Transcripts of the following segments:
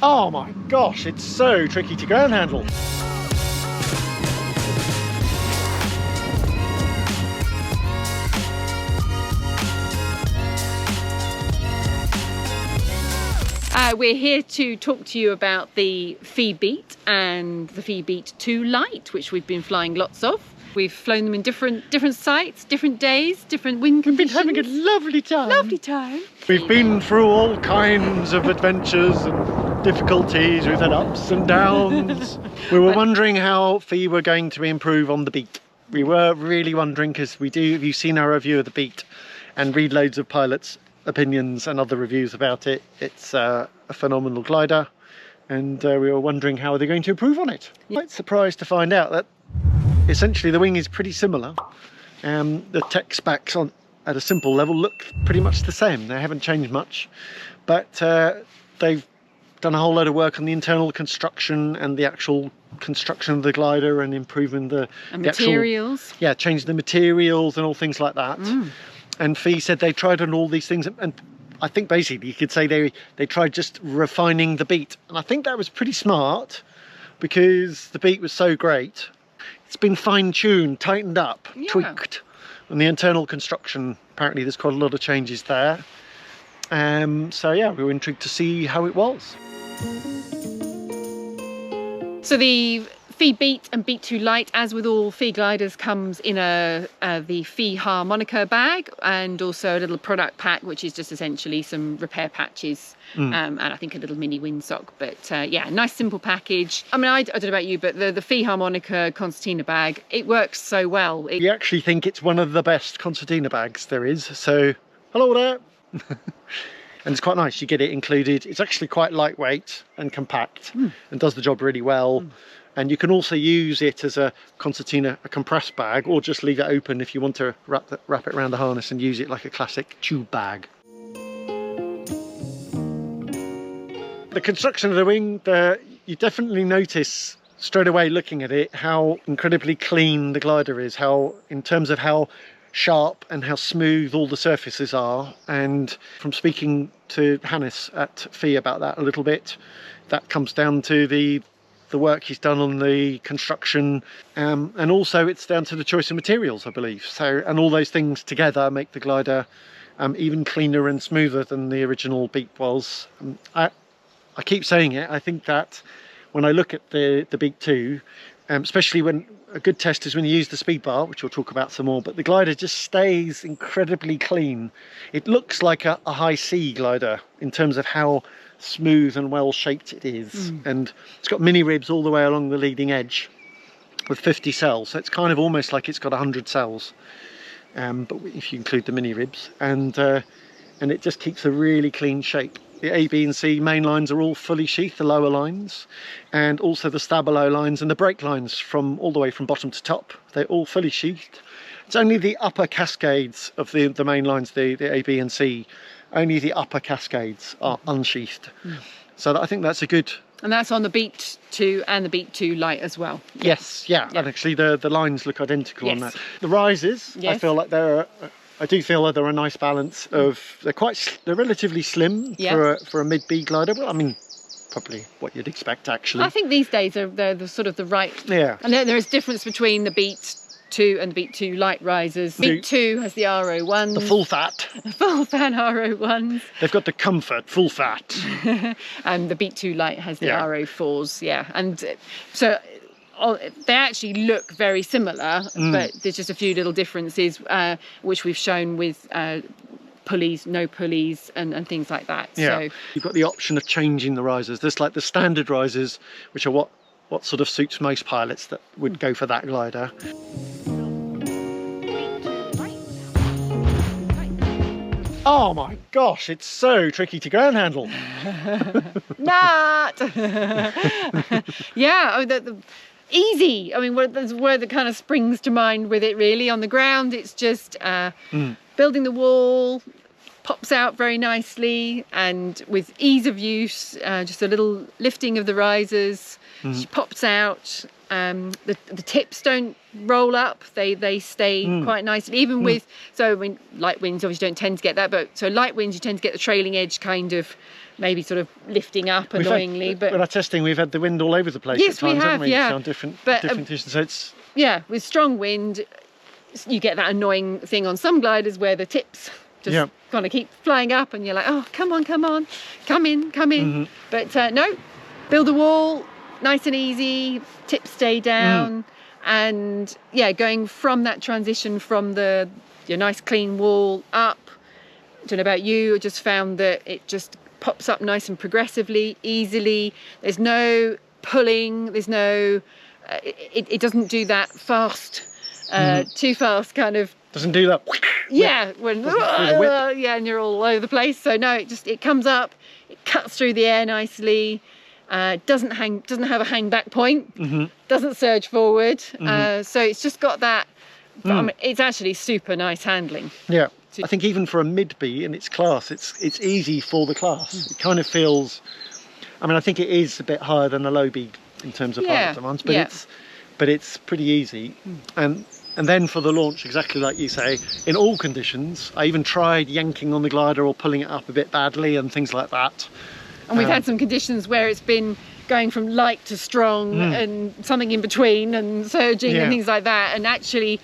Oh my gosh, it's so tricky to ground handle. We're here to talk to you about the Phi Beat and the Phi Beat 2 Light, which we've been flying lots of. We've flown them in different sites, different days, different wind conditions. We've been having a lovely time. Lovely time. We've been through all kinds of adventures and difficulties. We've had ups and downs. We were wondering how Phi were going to improve on the Beat. We were really wondering, because you've seen our review of the Beat and read loads of pilots' opinions and other reviews about it. It's a phenomenal glider, and we were wondering how they're going to improve on it. Quite surprised to find out that essentially the wing is pretty similar. The tech specs at a simple level look pretty much the same. They haven't changed much, but they've done a whole load of work on the internal construction and the actual construction of the glider and improving the materials. Changing the materials and all things like that. And Phi said they tried on all these things, and I think basically you could say they tried just refining the Beat, and I think that was pretty smart, because the Beat was so great. It's been fine-tuned, tightened up, tweaked. And the internal construction, apparently there's quite a lot of changes there. So yeah, we were intrigued to see how it was. So the Phi Beat and Beat 2 Light, as with all Phi gliders, comes in the Phi harmonica bag, and also a little product pack, which is just essentially some repair patches and I think a little mini windsock. But yeah, nice simple package. I mean, I don't know about you, but the Phi harmonica concertina bag, it works so well. We actually think it's one of the best concertina bags there is. So hello there. And it's quite nice, you get it included. It's actually quite lightweight and compact and does the job really well. And you can also use it as a concertina, a compressed bag, or just leave it open if you want to wrap it around the harness and use it like a classic tube bag. The construction of the wing, you definitely notice straight away looking at it how incredibly clean the glider is, in terms of how sharp and how smooth all the surfaces are. And from speaking to Hannes at Phi about that a little bit, that comes down to the work he's done on the construction, and also it's down to the choice of materials, I believe. So, and all those things together make the glider even cleaner and smoother than the original Beat was. I keep saying it, I think that when I look at the Beat 2, especially when a good test is when you use the SPEEDBAR, which we'll talk about some more, but the glider just stays incredibly clean. It looks like a high C glider in terms of how smooth and well shaped it is. And it's got mini ribs all the way along the leading edge with 50 cells, so it's kind of almost like it's got 100 cells, but if you include the mini ribs, and it just keeps a really clean shape. The A, B and C main lines are all fully sheathed, the lower lines, and also the stabilo lines and the brake lines all the way from bottom to top. They're all fully sheathed. It's only the upper cascades of the main lines, the A, B and C, only the upper cascades are unsheathed. So I think that's a good... And that's on the Beat 2 and the Beat 2 Light as well. Yes, yeah. And actually the lines look identical on that. The rises, I feel like I do feel that they're a nice balance of, they're relatively slim for a mid-B glider. Well, I mean, probably what you'd expect actually. I think these days they're the sort of the right. Yeah. And there is difference between the Beat 2 and the Beat 2 Light risers. Beat 2 has the RO1s. The full fat. The full fat RO1s. They've got the comfort, full fat. And the Beat 2 Light has the RO4s, And so they actually look very similar, but there's just a few little differences, which we've shown with pulleys, no pulleys, and things like that. Yeah. So you've got the option of changing the risers. There's like the standard risers, which are what sort of suits most pilots that would go for that glider. Oh my gosh, it's so tricky to ground handle. Not. Yeah, easy. I mean, there's word that kind of springs to mind with it really. On the ground, it's just building the wall, pops out very nicely, and with ease of use, just a little lifting of the risers, she pops out. The tips don't roll up, they stay quite nicely, even with, so I mean, light winds obviously don't tend to get that, but so light winds you tend to get the trailing edge kind of maybe sort of lifting up annoyingly. But with our testing, we've had the wind all over the place yes, at times, we have, haven't we? yeah. So on different conditions. So it's with strong wind, you get that annoying thing on some gliders where the tips just kind of keep flying up, and you're like, oh, come on, come in. Mm-hmm. But no, build a wall, nice and easy, tips stay down, and going from that transition from your nice clean wall up. I don't know about you, I just found that it just pops up nice and progressively, easily. There's no pulling, there's no, it doesn't do that fast, too fast kind of. Doesn't do that. And you're all over the place. So no, it comes up, it cuts through the air nicely, doesn't have a hang back point, doesn't surge forward. So it's just got that. I mean, it's actually super nice handling. Yeah. I think even for a mid-B in its class, it's easy for the class. It kind of feels, I mean, I think it is a bit higher than a low B in terms of pilot demands, but it's pretty easy. And then for the launch, exactly like you say, in all conditions, I even tried yanking on the glider or pulling it up a bit badly and things like that. And we've had some conditions where it's been going from light to strong and something in between and surging and things like that. And actually,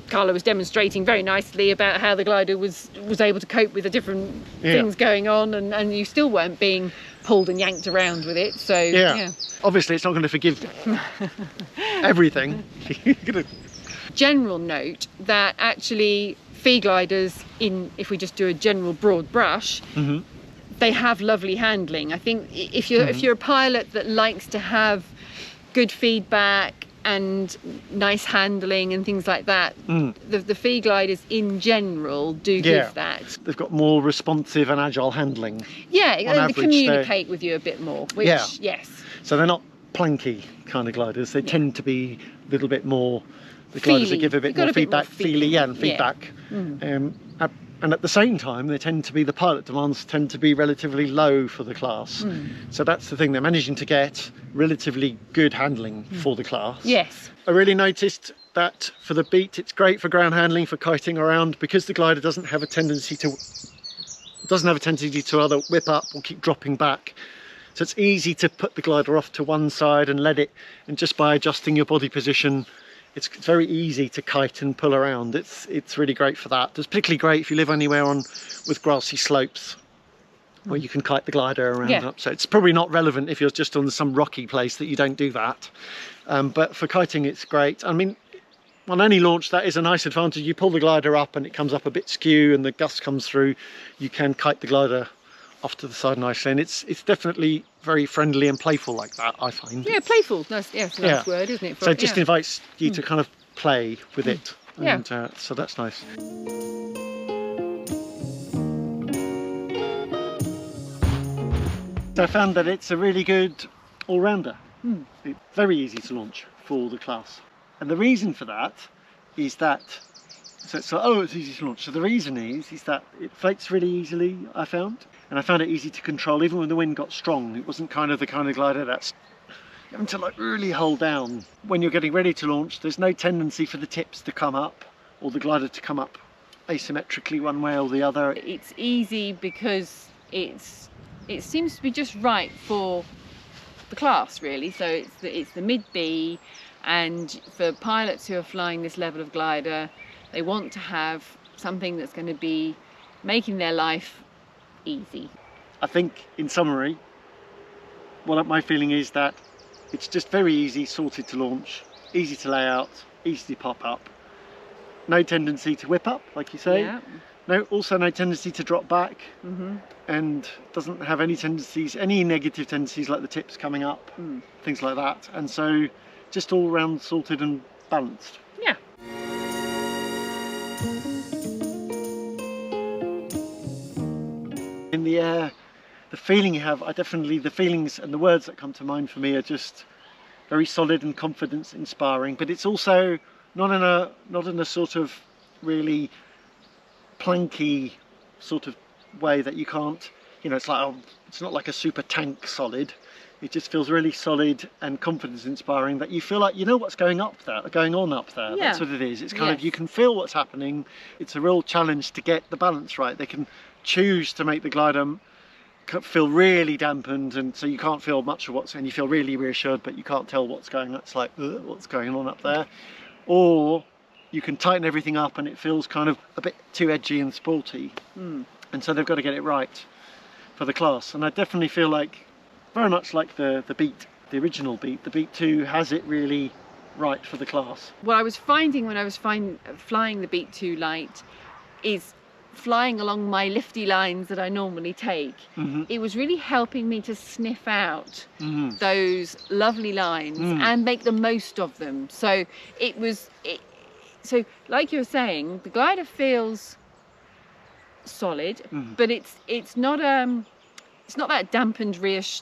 Carla was demonstrating very nicely about how the glider was able to cope with the different things going on, and you still weren't being pulled and yanked around with it. So obviously it's not going to forgive everything. General note that actually Phi gliders, if we just do a general broad brush, they have lovely handling. I think if you're a pilot that likes to have good feedback and nice handling and things like that, the Phi gliders in general do give that. They've got more responsive and agile handling. They communicate with you a bit more, which, yes. So they're not planky kind of gliders. They tend to be a little bit more, the gliders that give a bit more feedback, feedback. And at the same time, the pilot demands tend to be relatively low for the class. So that's the thing, they're managing to get relatively good handling for the class. Yes. I really noticed that for the Beat, it's great for ground handling, for kiting around, because the glider doesn't have a tendency to either whip up or keep dropping back. So it's easy to put the glider off to one side and let it, and just by adjusting your body position, it's very easy to kite and pull around. It's really great for that. It's particularly great if you live anywhere with grassy slopes where you can kite the glider around up. So it's probably not relevant if you're just on some rocky place that you don't do that. But for kiting, it's great. I mean, on any launch, that is a nice advantage. You pull the glider up and it comes up a bit skew and the gust comes through. You can kite the glider off to the side nicely, and it's definitely very friendly and playful like that, I find. Yeah, playful. Nice, it's a nice word, isn't it? So it just invites you to kind of play with it, and so that's nice. So I found that it's a really good all-rounder. It's very easy to launch for the class, and the reason for that is that it's easy to launch. So the reason is that it floats really easily, I found. And I found it easy to control, even when the wind got strong. It wasn't the kind of glider that's having to like really hold down. When you're getting ready to launch, there's no tendency for the tips to come up or the glider to come up asymmetrically one way or the other. It's easy because it seems to be just right for the class, really. So it's the mid-B, and for pilots who are flying this level of glider, they want to have something that's going to be making their life easy. I think, in summary, my feeling is that it's just very easy, sorted to launch, easy to lay out, easy to pop up. No tendency to whip up, like you say. Also no tendency to drop back, and doesn't have any negative tendencies like the tips coming up, things like that. And so, just all round sorted and balanced. Yeah. In the air, the feeling you have, the feelings and the words that come to mind for me are just very solid and confidence inspiring, but it's also not in a sort of really planky sort of way that you can't, it's not like a super tank solid. It just feels really solid and confidence inspiring, that you feel like you know what's going on up there. That's what it is. It's kind of, you can feel what's happening. It's a real challenge to get the balance right. They can choose to make the glider feel really dampened, and so you can't feel much of what's, and you feel really reassured, but you can't tell what's going on. It's like, what's going on up there? Or you can tighten everything up and it feels kind of a bit too edgy and sporty. And so they've got to get it right for the class. And I definitely feel like, very much like the Beat, the original Beat, the Beat 2 has it really right for the class. What I was finding when I was flying the Beat 2 Light is flying along my lifty lines that I normally take. It was really helping me to sniff out those lovely lines and make the most of them. So so like you were saying, the glider feels solid, but it's not that dampened,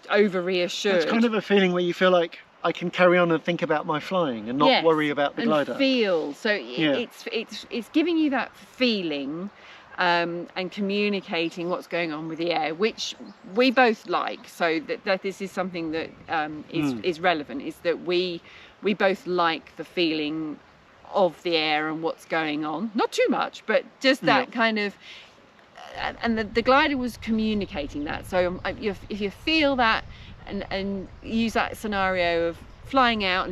over reassured. It's kind of a feeling where you feel like I can carry on and think about my flying and not worry about the glider. And feel. So it's giving you that feeling and communicating what's going on with the air, which we both like. So that this is something that is relevant, is that we both like the feeling of the air and what's going on. Not too much, but just that kind of, and the glider was communicating that. So if you feel that and use that scenario of flying out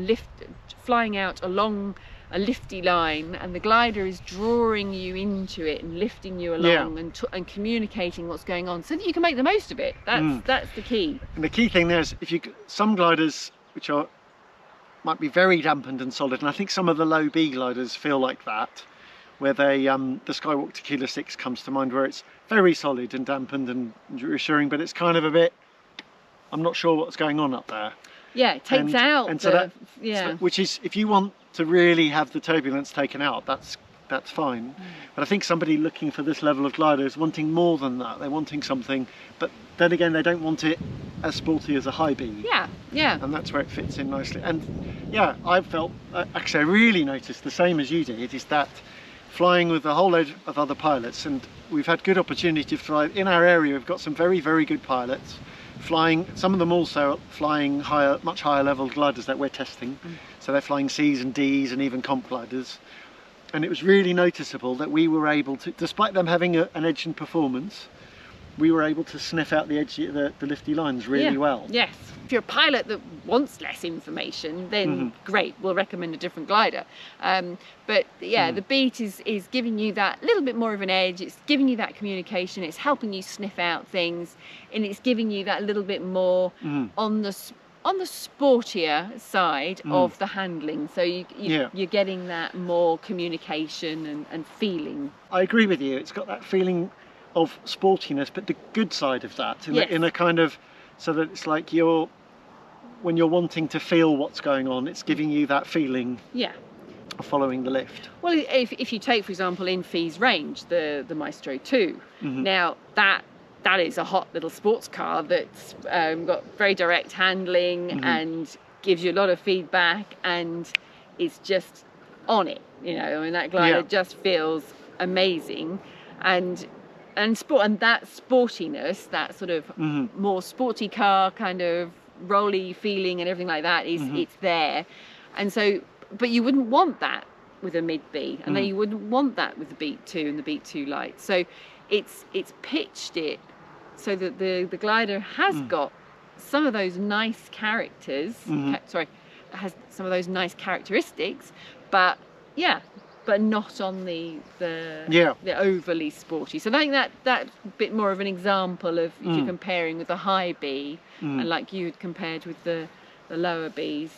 along a lifty line, and the glider is drawing you into it and lifting you along and communicating what's going on, so that you can make the most of it. That's the key. And the key thing there is, some gliders which might be very dampened and solid, and I think some of the low B gliders feel like that, where they the Skywalk Tequila 6 comes to mind, where it's very solid and dampened and reassuring, but it's kind of a bit, I'm not sure what's going on up there. Yeah, it takes out and so which is, if you want to really have the turbulence taken out, that's fine. But I think somebody looking for this level of glider is wanting more than that. They're wanting something, but then again, they don't want it as sporty as a high B. Yeah. And that's where it fits in nicely. And yeah, I felt, actually I really noticed the same as you did, is that flying with a whole load of other pilots, and we've had good opportunity to fly in our area. We've got some very, very good pilots flying, some of them also flying much higher level gliders that we're testing. So they're flying C's and D's and even comp gliders. And it was really noticeable that we were able to, despite them having an edge in performance, we were able to sniff out the edge, the lifty lines really well. Yes. If you're a pilot that wants less information, then great, we'll recommend a different glider. But yeah, the Beat is giving you that little bit more of an edge. It's giving you that communication. It's helping you sniff out things, and it's giving you that little bit more on the sportier side of the handling. So you're getting that more communication and feeling. I agree with you. It's got that feeling of sportiness, but the good side of that, in a kind of, so that it's like when you're wanting to feel what's going on, it's giving you that feeling of following the lift. Well, if you take, for example, in Phi's range, the Maestro 2, now that is a hot little sports car that's got very direct handling and gives you a lot of feedback, and it's just on it, I mean, that glider just feels amazing. And that sportiness, that sort of more sporty car kind of rolly feeling and everything like that is it's there. And so, but you wouldn't want that with a mid B, and then you wouldn't want that with the Beat 2 and the Beat 2 Light. So it's pitched it so that the glider has got some of those nice characters. Has some of those nice characteristics, but not on the overly sporty. So I think that's a bit more of an example of if you're comparing with the high B and like you had compared with the lower Bs.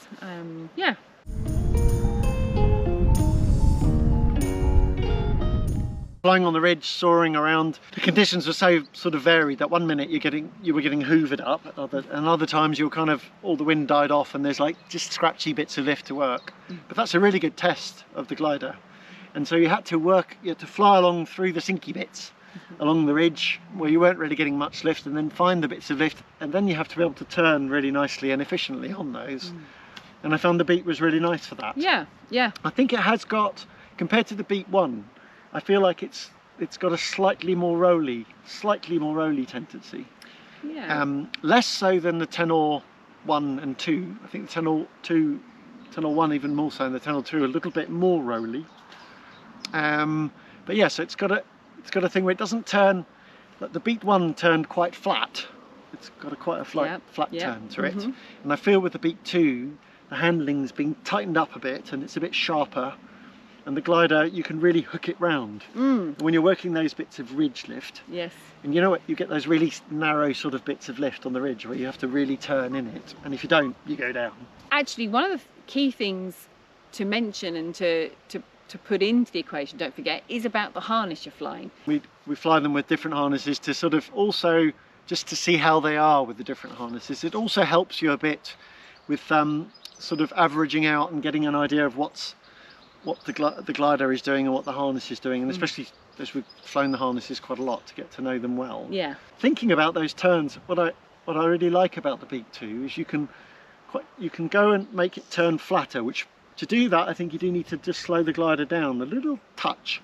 Flying on the ridge, soaring around, the conditions were so sort of varied that one minute you were getting hoovered up, and other times you were kind of, all the wind died off and there's like just scratchy bits of lift to work. But that's a really good test of the glider. And so you had to fly along through the sinky bits along the ridge where you weren't really getting much lift, and then find the bits of lift, and then you have to be able to turn really nicely and efficiently on those. And I found the Beat was really nice for that. Yeah. I think it has got, compared to the Beat 1, I feel like it's got a slightly more rolly tendency. Less so than the TENOR 1 and 2. I think the TENOR 1 even more so, and the TENOR 2 a little bit more rolly. But yeah, so it's got a thing where it doesn't turn, like the Beat 1 turned quite flat it's got quite a flat turn to it. Mm-hmm. And I feel with the Beat 2, the handling's been tightened up a bit and it's a bit sharper. And the glider, you can really hook it round. When you're working those bits of ridge lift. Yes. And you know what, you get those really narrow sort of bits of lift on the ridge where you have to really turn in it. And if you don't, you go down. Actually, one of the key things to mention and to put into the equation, don't forget, is about the harness you're flying. We fly them with different harnesses to sort of also just to see how they are with the different harnesses. It also helps you a bit with sort of averaging out and getting an idea of what the glider is doing and what the harness is doing, and especially as we've flown the harnesses quite a lot to get to know them well. Yeah. Thinking about those turns, what I really like about the Beat 2 is you can go and make it turn flatter, which to do that I think you do need to just slow the glider down a little touch,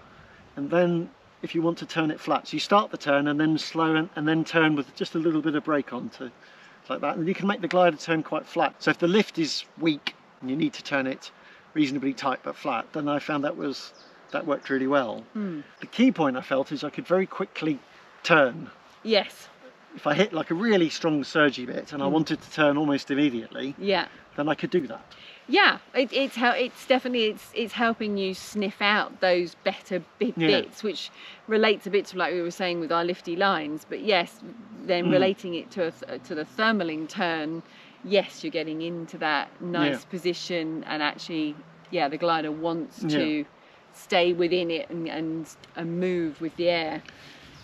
and then if you want to turn it flat, so you start the turn and then slow and then turn with just a little bit of brake on to like that, and you can make the glider turn quite flat. So if the lift is weak and you need to turn it reasonably tight but flat, then I found that worked really well. The key point I felt is I could very quickly turn. Yes. If I hit like a really strong surgy bit and I wanted to turn almost immediately, then I could do that. Yeah, it's definitely helping you sniff out those better bits, which relates a bit to like we were saying with our lifty lines. But yes, then relating it to the thermaling turn, yes, you're getting into that nice position, and actually, the glider wants to stay within it and move with the air.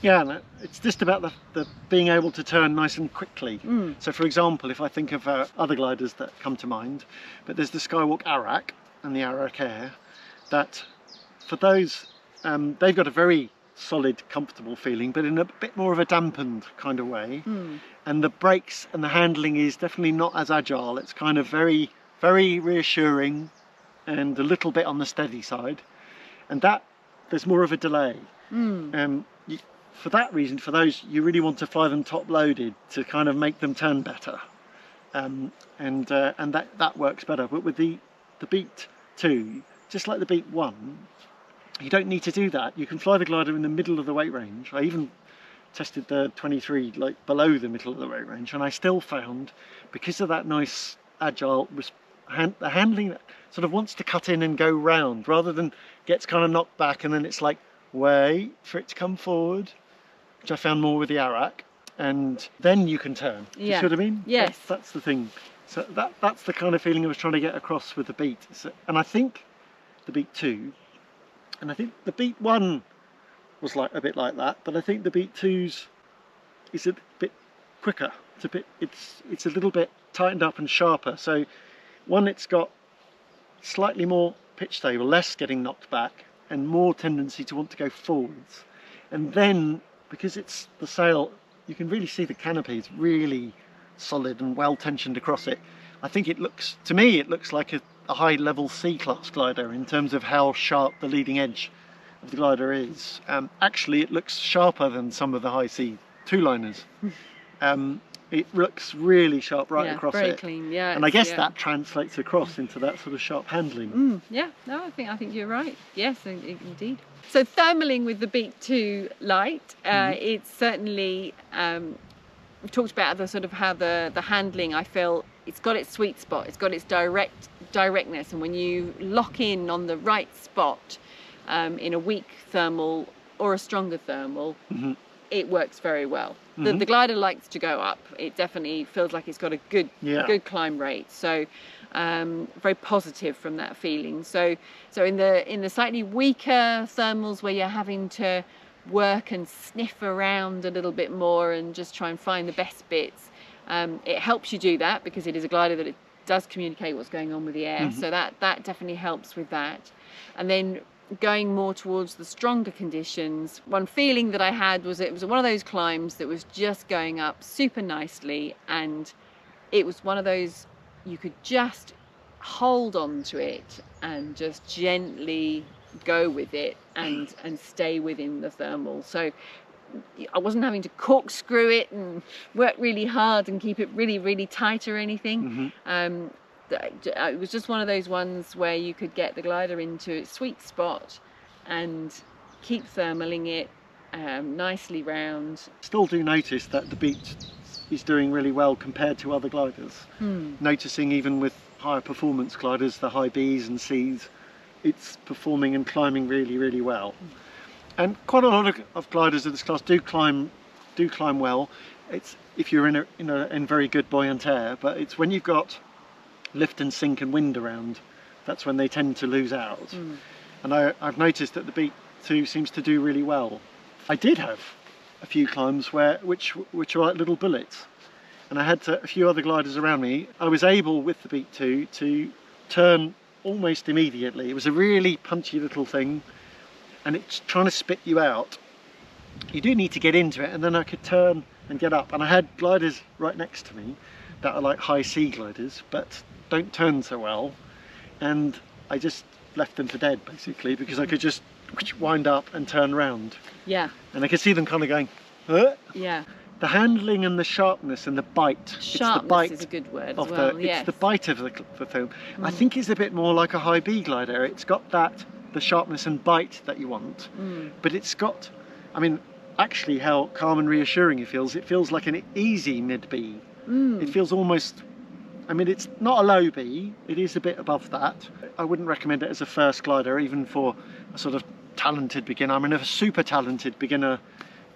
Yeah, and it's just about the being able to turn nice and quickly. So for example, if I think of other gliders that come to mind, but there's the Skywalk Arak and the Arak Air, that for those, they've got a very solid, comfortable feeling, but in a bit more of a dampened kind of way. And the brakes and the handling is definitely not as agile. It's kind of very, very reassuring and a little bit on the steady side. And that, there's more of a delay. For that reason, for those, you really want to fly them top loaded to kind of make them turn better, and that works better. But with the Beat 2, just like the Beat 1, you don't need to do that. You can fly the glider in the middle of the weight range. I even tested the 23 like below the middle of the weight range, and I still found, because of that nice agile the handling that sort of wants to cut in and go round rather than gets kind of knocked back and then it's like wait for it to come forward, which I found more with the Arak, and then you can turn. Do you see what I mean? Yes. That's the thing. So that's the kind of feeling I was trying to get across with the Beat. So, and I think the Beat 2, and I think the Beat 1 was like a bit like that, but I think the Beat 2's is a bit quicker. It's a little bit tightened up and sharper. So one, it's got slightly more pitch stable, less getting knocked back, and more tendency to want to go forwards. And then, because it's the sail, you can really see the canopy is really solid and well tensioned across it. I think it looks, to me, it looks like a high level C-class glider in terms of how sharp the leading edge of the glider is. Actually, it looks sharper than some of the high C two-liners. It looks really sharp across very it. Clean, and I guess that translates across into that sort of sharp handling. I think you're right. Yes, indeed. So thermaling with the Beat 2 Light, it's certainly we've talked about the sort of how the handling, I feel it's got its sweet spot, it's got its directness, and when you lock in on the right spot in a weak thermal or a stronger thermal, it works very well. The glider likes to go up. It definitely feels like it's got a good climb rate. So very positive from that feeling. So in the slightly weaker thermals where you're having to work and sniff around a little bit more and just try and find the best bits, it helps you do that because it is a glider that it does communicate what's going on with the air. So that definitely helps with that. And then going more towards the stronger conditions, one feeling that I had was it was one of those climbs that was just going up super nicely, and it was one of those you could just hold on to it and just gently go with it and stay within the thermal. So I wasn't having to corkscrew it and work really hard and keep it really, really tight or anything. It was just one of those ones where you could get the glider into its sweet spot and keep thermaling it nicely round. Still do notice that the Beat is doing really well compared to other gliders. Noticing even with higher performance gliders, the high Bs and Cs, it's performing and climbing really, really well. And quite a lot of gliders of this class do climb well. It's if you're in very good buoyant air, but it's when you've got lift and sink and wind around, that's when they tend to lose out. And I've noticed that the Beat 2 seems to do really well. I did have a few climbs which were like little bullets, and I had a few other gliders around me. I was able with the Beat 2 to turn almost immediately. It was a really punchy little thing, and it's trying to spit you out. You do need to get into it, and then I could turn and get up. And I had gliders right next to me that are like high sea gliders, but don't turn so well, and I just left them for dead basically, because I could just wind up and turn round. Yeah. And I could see them kind of going, huh? Yeah. The handling and the sharpness and the bite. Sharpness is a good word as well. It's the bite of the film. I think it's a bit more like a high B glider. It's got the sharpness and bite that you want, but it's got, I mean, actually how calm and reassuring it feels like an easy mid B. It feels almost, I mean, it's not a low B, it is a bit above that. I wouldn't recommend it as a first glider, even for a sort of talented beginner. I mean, a super talented beginner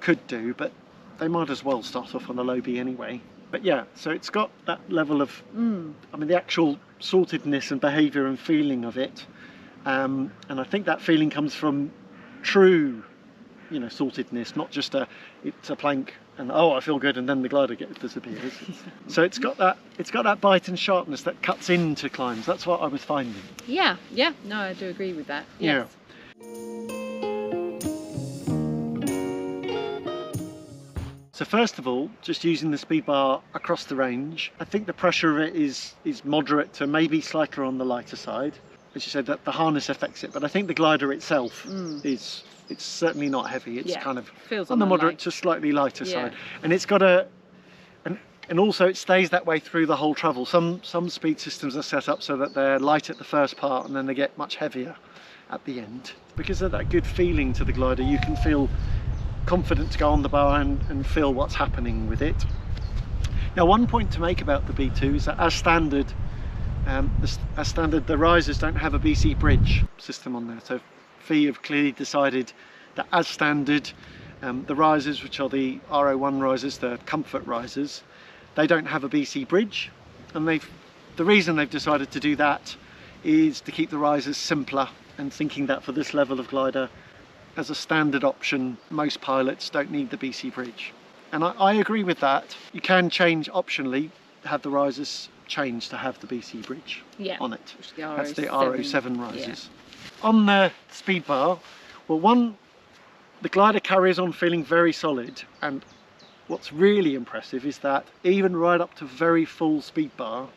could do, but they might as well start off on a low B anyway. But yeah, so it's got that level of, I mean, the actual sortedness and behaviour and feeling of it. And I think that feeling comes from true, you know, sortedness, not just it's a plank and oh, I feel good, and then the glider disappears. So it's got that bite and sharpness that cuts into climbs. That's what I was finding. Yeah, no, I do agree with that. Yes. Yeah. So first of all, just using the speed bar across the range, I think the pressure of it is moderate to maybe slightly on the lighter side. As you said, that the harness affects it, but I think the glider itself it's certainly not heavy. It's kind of feels on the moderate to slightly lighter side, and it's got and also it stays that way through the whole travel. Some speed systems are set up so that they're light at the first part and then they get much heavier at the end. Because of that good feeling to the glider, you can feel confident to go on the bar and feel what's happening with it. Now, one point to make about the B2 is that as standard, the risers don't have a BC bridge system on there. So Phi have clearly decided that as standard, the risers, which are the RO1 risers, the comfort risers, they don't have a BC bridge, and the reason they've decided to do that is to keep the risers simpler, and thinking that for this level of glider, as a standard option, most pilots don't need the BC bridge. And I agree with that. You can change optionally, have the risers change to have the BC bridge on it. That's the RO7 risers. On the speed bar, well, the glider carries on feeling very solid, and what's really impressive is that even right up to very full speed bar,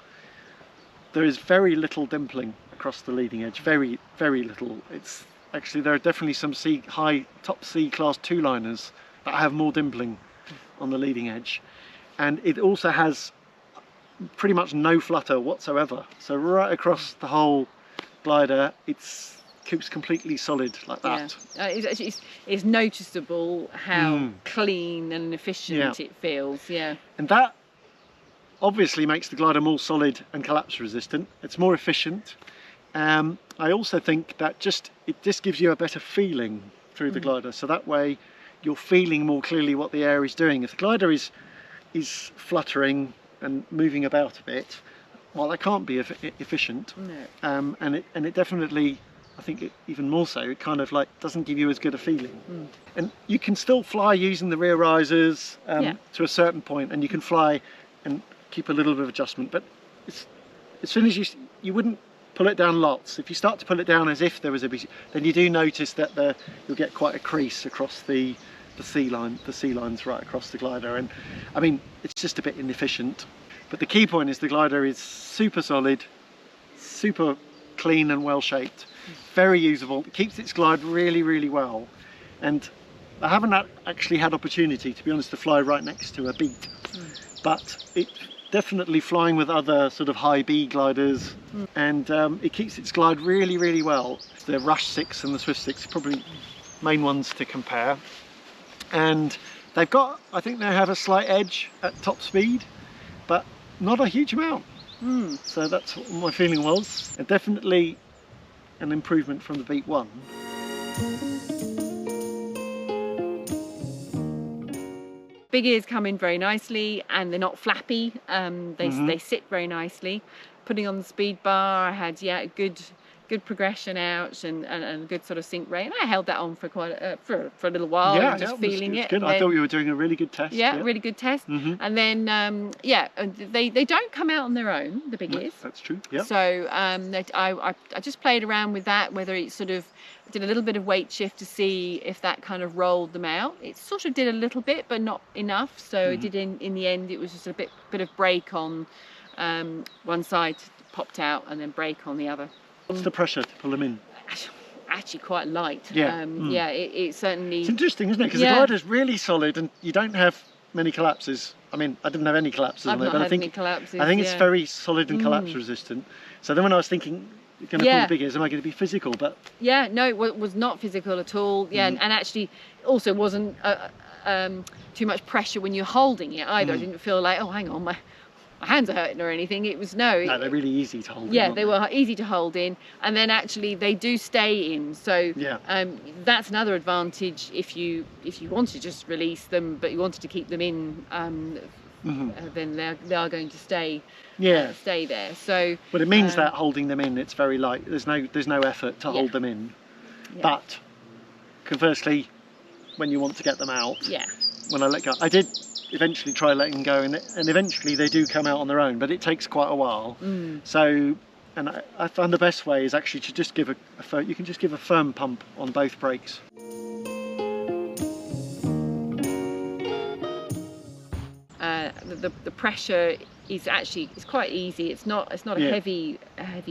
there is very little dimpling across the leading edge. Very, very little. It's actually, there are definitely some top C class 2 liners that have more dimpling on the leading edge, and it also has pretty much no flutter whatsoever. So right across the whole glider, it's keeps completely solid like that. It's noticeable how clean and efficient it feels. And that obviously makes the glider more solid and collapse resistant. It's more efficient. I also think that it just gives you a better feeling through the glider, so that way you're feeling more clearly what the air is doing. If the glider is fluttering and moving about a bit, well, that can't be efficient. No. And it definitely, I think even more so, it kind of like doesn't give you as good a feeling. And you can still fly using the rear risers to a certain point, and you can fly and keep a little bit of adjustment, but as soon as you wouldn't pull it down lots. If you start to pull it down as if there was a BC, then you do notice that you'll get quite a crease across the C lines right across the glider, and I mean, it's just a bit inefficient. But the key point is the glider is super solid, super clean and well shaped, very usable. It keeps its glide really, really well, and I haven't actually had opportunity, to be honest, to fly right next to a Beat, but it definitely flying with other sort of high B gliders, and it keeps its glide really, really well. The Rush 6 and the Swift 6 are probably main ones to compare, and They've got, I think they have a slight edge at top speed, but not a huge amount. So that's what my feeling was. And definitely an improvement from the Beat 1. Big ears come in very nicely, and they're not flappy. They sit very nicely. Putting on the speed bar, I had a good progression out and a good sort of sync rate, and I held that on for quite for a little while. Yeah, just feeling it. Good. I thought you were doing a really good test. Yeah, really good test. And then they don't come out on their own, the big ears. That's true. Yeah. So I just played around with that, whether it sort of did a little bit of weight shift to see if that kind of rolled them out. It sort of did a little bit, but not enough. So it did in the end. It was just a bit of brake on one side, popped out, and then brake on the other. What's the pressure to pull them in? Actually quite light. Yeah. Yeah, it certainly... It's interesting, isn't it? Because the glider's really solid and you don't have many collapses. I mean, I didn't have any collapses on it, but I think it's very solid and collapse resistant. So then when I was thinking, going to pull the big ears, am I going to be physical? But yeah, no, it was not physical at all. Yeah, and actually also wasn't too much pressure when you're holding it either. I didn't feel like, oh, hang on, my hands are hurting or anything. It was no, they're really easy to hold in. Yeah, they were easy to hold in, and then actually they do stay in. So that's another advantage if you want to just release them, but you wanted to keep them in, then they are going to stay. Stay there. So, but it means that holding them in, it's very light. There's no effort to hold them in. But conversely, when you want to get them out, when I let go, I did eventually try letting go, and eventually they do come out on their own, but it takes quite a while. So, and I found the best way is actually to just give you can just give a firm pump on both brakes. The pressure is quite easy. It's not a heavy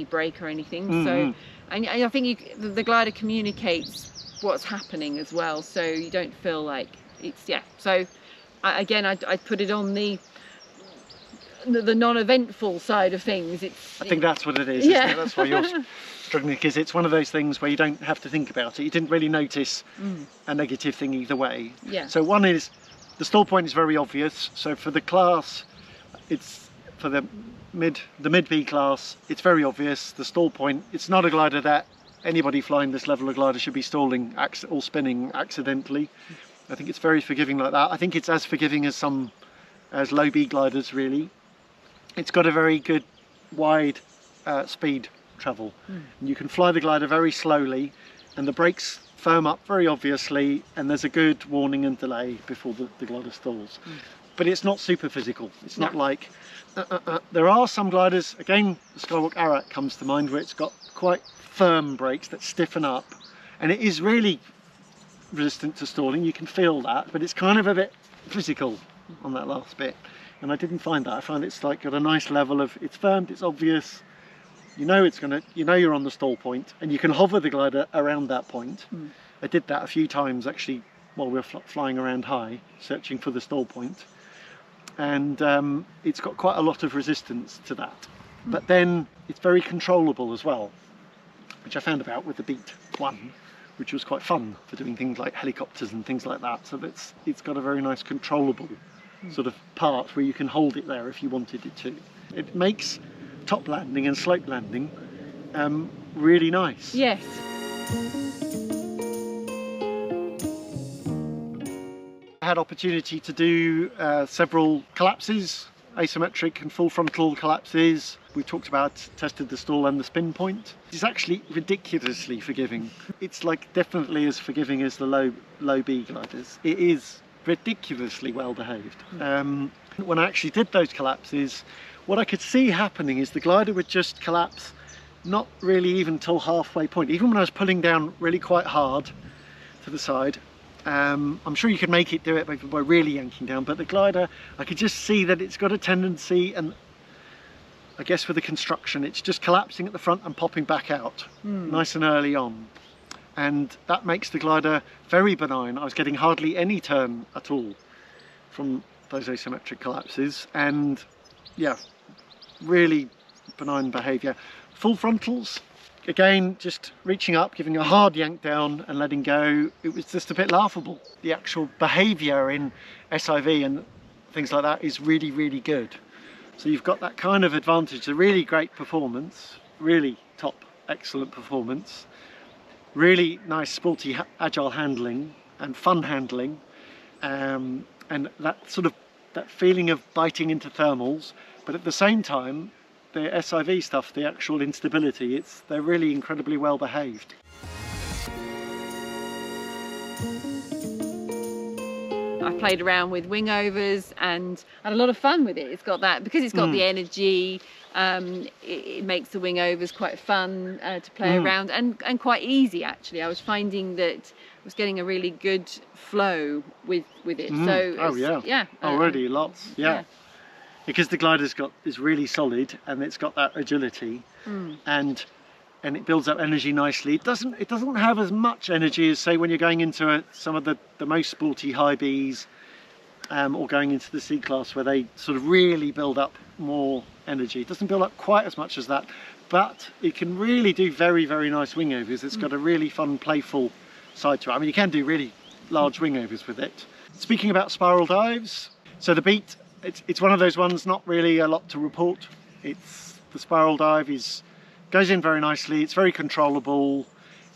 brake or anything. So, and I think the glider communicates what's happening as well, so you don't feel like it's So. I put it on the non-eventful side of things. I think that's what it is. Isn't it? That's why you're struggling, because it's one of those things where you don't have to think about it. You didn't really notice a negative thing either way. So one is the stall point is very obvious. So for the class, it's for the mid B class, it's very obvious. The stall point. It's not a glider that anybody flying this level of glider should be stalling or spinning accidentally. I think it's very forgiving like that. I think it's as forgiving as low B gliders, really. It's got a very good wide speed travel. And you can fly the glider very slowly, and the brakes firm up very obviously, and there's a good warning and delay before the glider stalls. But it's not super physical. It's not like there are some gliders, again the Skywalk Arak comes to mind, where it's got quite firm brakes that stiffen up, and it is really resistant to stalling. You can feel that, but it's kind of a bit physical on that last bit, and I didn't find that. I found it's like got a nice level of, it's firmed, it's obvious, you know you're on the stall point, and you can hover the glider around that point. I did that a few times actually while we were flying around high, searching for the stall point, and it's got quite a lot of resistance to that. But then it's very controllable as well, which I found about with the Beat 1, which was quite fun for doing things like helicopters and things like that. So it's got a very nice controllable sort of part where you can hold it there if you wanted it to. It makes top landing and slope landing really nice. Yes. I had opportunity to do several collapses, asymmetric and full frontal collapses. We talked about, tested the stall and the spin point. It's actually ridiculously forgiving. It's like definitely as forgiving as the low B gliders. It is ridiculously well behaved. When I actually did those collapses, what I could see happening is the glider would just collapse, not really even till halfway point. Even when I was pulling down really quite hard to the side, I'm sure you could make it do it by really yanking down, but the glider, I could just see that it's got a tendency, and I guess with the construction, it's just collapsing at the front and popping back out nice and early on. And that makes the glider very benign. I was getting hardly any turn at all from those asymmetric collapses, and yeah, really benign behaviour. Full frontals, again, just reaching up, giving a hard yank down and letting go, it was just a bit laughable. The actual behaviour in SIV and things like that is really, really good. So you've got that kind of advantage, a really great performance, really top, excellent performance, really nice, sporty, agile handling and fun handling, and that sort of, that feeling of biting into thermals, but at the same time, the SIV stuff, the actual instability, they're really incredibly well behaved. I played around with wingovers and had a lot of fun with it. It's got that, because it's got the energy, it makes the wingovers quite fun to play around and quite easy actually. I was finding that I was getting a really good flow with it. So already lots, yeah. Because the glider's is really solid and it's got that agility and it builds up energy nicely. It doesn't have as much energy as, say, when you're going into some of the most sporty high Bs or going into the C class, where they sort of really build up more energy. It doesn't build up quite as much as that, but it can really do very, very nice wingovers. It's got a really fun, playful side to it. I mean, you can do really large wingovers with it. Speaking about spiral dives, so the Beat, it's one of those ones, not really a lot to report. The spiral dive goes in very nicely, it's very controllable,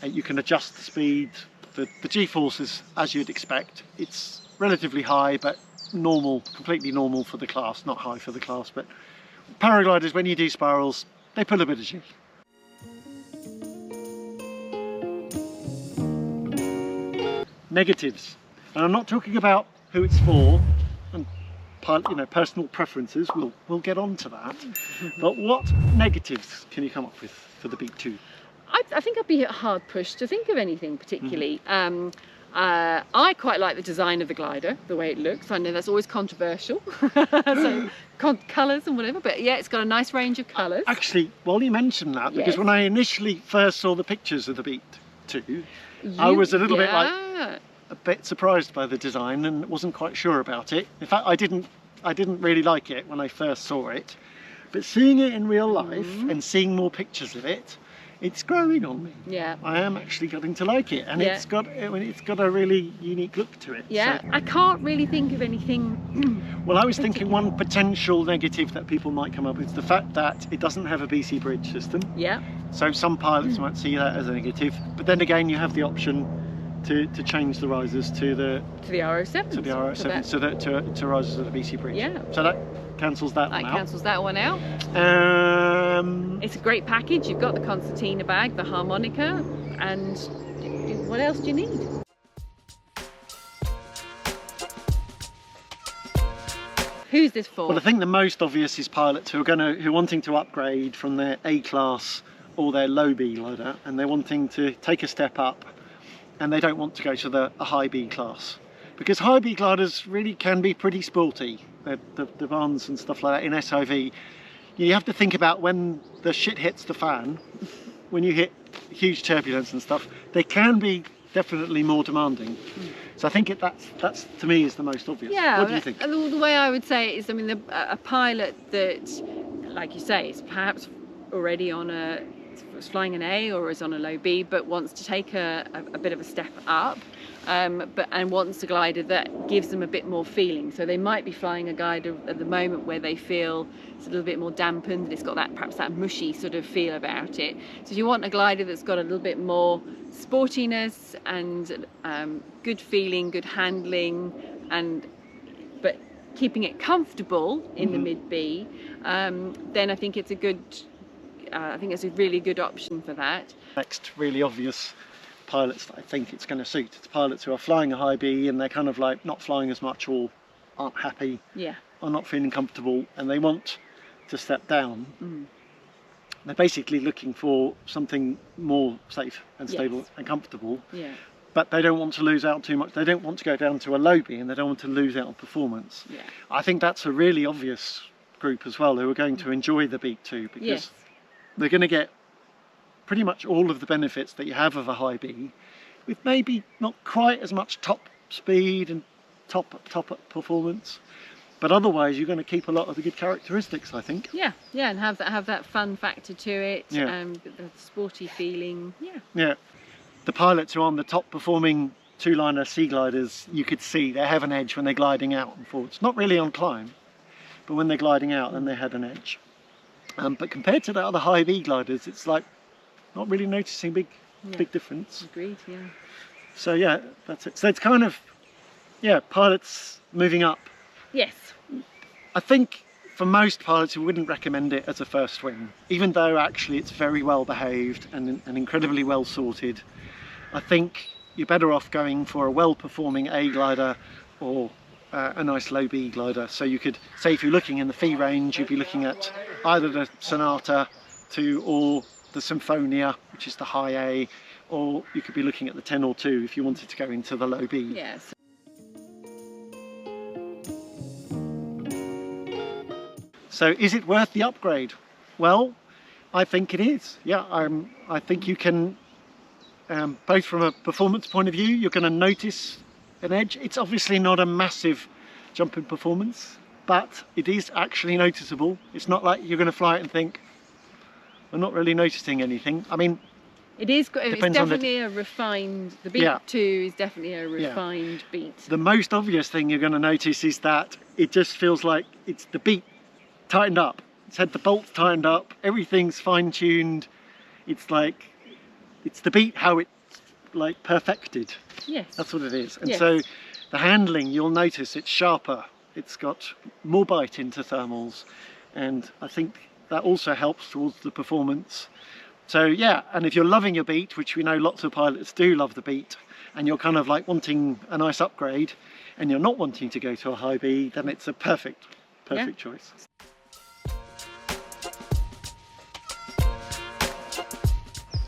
and you can adjust the speed. The G-force is as you'd expect. It's relatively high, but normal, completely normal for the class, not high for the class. But paragliders, when you do spirals, they pull a bit of G. Negatives, and I'm not talking about who it's for, and personal preferences, we'll get on to that. But what negatives can you come up with for the Beat 2? I think I'd be hard pushed to think of anything particularly. I quite like the design of the glider, the way it looks. I know that's always controversial, so colours and whatever, but yeah, it's got a nice range of colours. Actually, well, you mentioned that, because when I initially first saw the pictures of the Beat 2, I was a little bit like, a bit surprised by the design and wasn't quite sure about it. In fact, I didn't really like it when I first saw it, but seeing it in real life and seeing more pictures of it, it's growing on me. Yeah, I am actually getting to like it, and it's got a really unique look to it. Yeah, so I can't really think of anything. Well, I was thinking one potential negative that people might come up with is the fact that it doesn't have a BC bridge system. Yeah. So some pilots might see that as a negative, but then again, you have the option to change the risers to the RO7. To the RO7, so that to risers of the BC bridge. Yeah. So that cancels that one out. That cancels that one out. It's a great package. You've got the concertina bag, the harmonica, and what else do you need? Who's this for? Well, I think the most obvious is pilots who are wanting to upgrade from their A class or their low B glider, and they're wanting to take a step up, and they don't want to go to a high B class, because high B gliders really can be pretty sporty. The Vans and stuff like that in SIV, you have to think about when the shit hits the fan, when you hit huge turbulence and stuff, they can be definitely more demanding. So I think that's to me is the most obvious. Yeah. What do you think? The way I would say it is, I mean, a pilot that, like you say, is perhaps already flying an A or is on a low B, but wants to take a bit of a step up, and wants a glider that gives them a bit more feeling. So they might be flying a glider at the moment where they feel it's a little bit more dampened, it's got perhaps that mushy sort of feel about it. So if you want a glider that's got a little bit more sportiness and good feeling, good handling, but keeping it comfortable in the mid B, then I think it's a really good option for that. Next really obvious pilots that I think it's going to suit, it's pilots who are flying a high B and they're kind of like not flying as much, or aren't happy, or not feeling comfortable, and they want to step down. They're basically looking for something more safe and stable and comfortable, but they don't want to lose out too much. They don't want to go down to a low B, and they don't want to lose out on performance. I think that's a really obvious group as well, who are going to enjoy the Beat 2, because they're going to get pretty much all of the benefits that you have of a high B, with maybe not quite as much top speed and top performance, But otherwise, you're going to keep a lot of the good characteristics, I think. Yeah, yeah, and have that fun factor to it. Yeah. The sporty feeling. Yeah. Yeah. The pilots who are on the top performing two-liner sea gliders, you could see they have an edge when they're gliding out and forwards. Not really on climb, but when they're gliding out, then they had an edge. But compared to the other high V gliders, it's like not really noticing big difference. Agreed. Yeah. So yeah, that's it. So it's kind of, yeah, pilots moving up. Yes. I think for most pilots, we wouldn't recommend it as a first wing, even though actually it's very well behaved and incredibly well sorted. I think you're better off going for a well-performing A glider or a nice low B glider. So you could say, if you're looking in the Phi range, you'd be looking at either the Sonata or the Symphonia, which is the high A, or you could be looking at the TENOR 2 if you wanted to go into the low B. Yes. So is it worth the upgrade? Well, I think it is. Yeah, I think you can, both from a performance point of view, you're going to notice an edge. It's obviously not a massive jump in performance, but it is actually noticeable. It's not like you're going to fly it and think, I'm not really noticing anything. I mean, it is. It's definitely a refined. The Beat 2 is definitely a refined beat. The most obvious thing you're going to notice is that it just feels like it's the beat tightened up. It's had the bolts tightened up. Everything's fine-tuned. It's like it's the beat how it's like perfected. Yes. That's what it is. And so the handling, you'll notice it's sharper. It's got more bite into thermals, and I think that also helps towards the performance. So yeah, and if you're loving your beat, which we know lots of pilots do love the beat, and you're kind of like wanting a nice upgrade, and you're not wanting to go to a high B, then it's a perfect choice.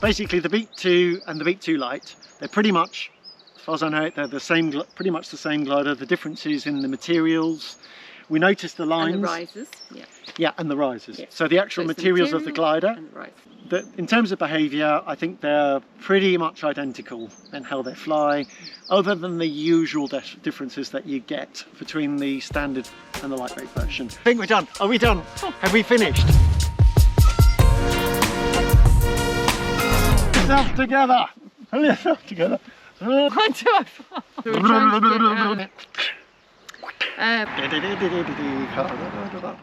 Basically, the Beat 2 and the Beat 2 Light, they're pretty much, as far as I know it, they're the same, pretty much the same glider. The difference is in the materials. We noticed the lines. And the risers. Yeah. Yeah, and the risers. Yeah. So the actual materials of the glider. And the risers. In terms of behaviour, I think they're pretty much identical in how they fly, other than the usual differences that you get between the standard and the lightweight version. I think we're done. Are we done? Oh. Have we finished? Pull yourself together. Pull yourself together. What do I fall? We're trying to get out.